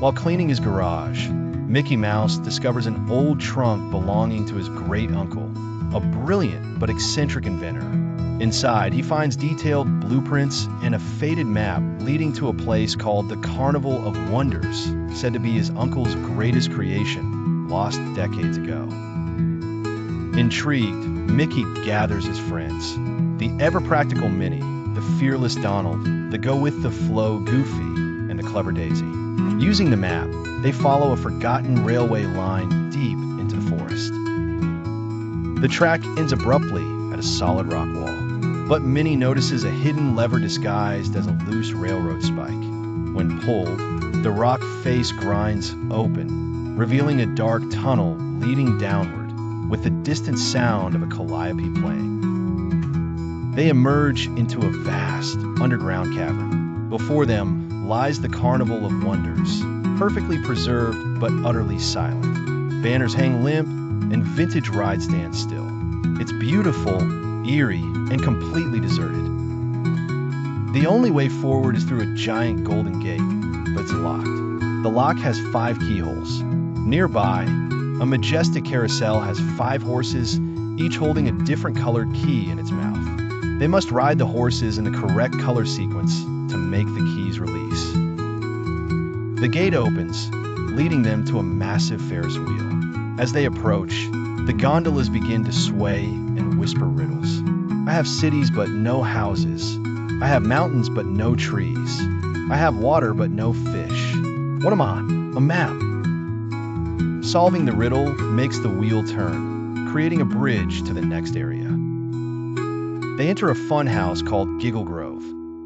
While cleaning his garage, Mickey Mouse discovers an old trunk belonging to his great uncle, a brilliant but eccentric inventor. Inside, he finds detailed blueprints and a faded map leading to a place called the Carnival of Wonders, said to be his uncle's greatest creation, lost decades ago. Intrigued, Mickey gathers his friends, the ever-practical Minnie, the fearless Donald, the go-with-the-flow Goofy, and the clever Daisy. Using the map, they follow a forgotten railway line deep into the forest. The track ends abruptly at a solid rock wall, but Minnie notices a hidden lever disguised as a loose railroad spike. When pulled, the rock face grinds open, revealing a dark tunnel leading downward, with the distant sound of a calliope playing. They emerge into a vast, underground cavern. Before them lies the Carnival of Wonders, perfectly preserved but utterly silent. Banners hang limp, and vintage rides stand still. It's beautiful, eerie, and completely deserted. The only way forward is through a giant golden gate, but it's locked. The lock has 5 keyholes. Nearby, a majestic carousel has 5 horses, each holding a different colored key in its mouth. They must ride the horses in the correct color sequence to make the keys release. The gate opens, leading them to a massive Ferris wheel. As they approach, the gondolas begin to sway and whisper riddles. I have cities but no houses. I have mountains but no trees. I have water but no fish. What am I? A map. Solving the riddle makes the wheel turn, creating a bridge to the next area. They enter a fun house called Giggle Grove.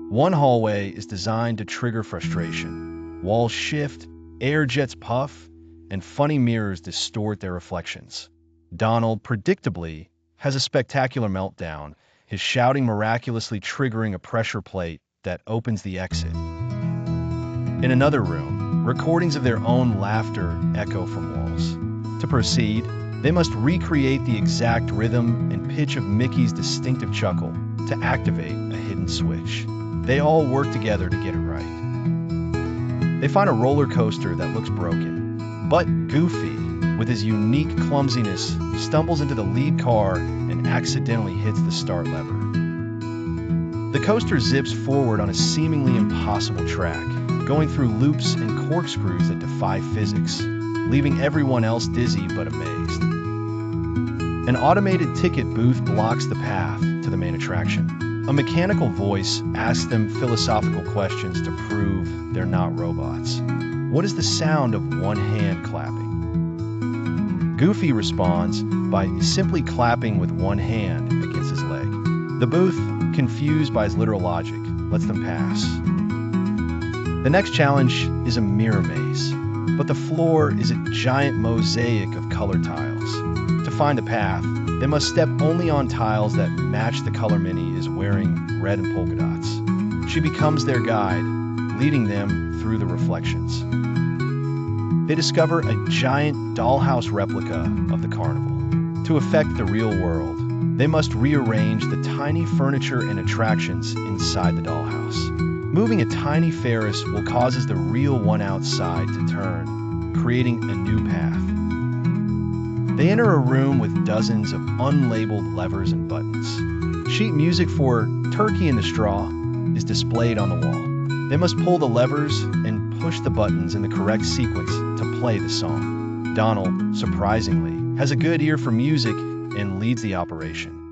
One hallway is designed to trigger frustration. Walls shift, air jets puff, and funny mirrors distort their reflections. Donald, predictably, has a spectacular meltdown, his shouting miraculously triggering a pressure plate that opens the exit. In another room, recordings of their own laughter echo from walls. To proceed, they must recreate the exact rhythm and pitch of Mickey's distinctive chuckle to activate a hidden switch. They all work together to get it right. They find a roller coaster that looks broken, but Goofy, with his unique clumsiness, stumbles into the lead car and accidentally hits the start lever. The coaster zips forward on a seemingly impossible track, going through loops and corkscrews that defy physics, leaving everyone else dizzy but amazed. An automated ticket booth blocks the path to the main attraction. A mechanical voice asks them philosophical questions to prove they're not robots. What is the sound of one hand clapping? Goofy responds by simply clapping with one hand against his leg. The booth, confused by his literal logic, lets them pass. The next challenge is a mirror maze, but the floor is a giant mosaic of colored tiles. To find a path, they must step only on tiles that match the color Minnie is wearing, red and polka dots. She becomes their guide, leading them through the reflections. They discover a giant dollhouse replica of the carnival. To affect the real world, they must rearrange the tiny furniture and attractions inside the dollhouse. Moving a tiny Ferris will cause the real one outside to turn, creating a new path. They enter a room with dozens of unlabeled levers and buttons. Sheet music for Turkey in the Straw is displayed on the wall. They must pull the levers and push the buttons in the correct sequence to play the song. Donald, surprisingly, has a good ear for music and leads the operation.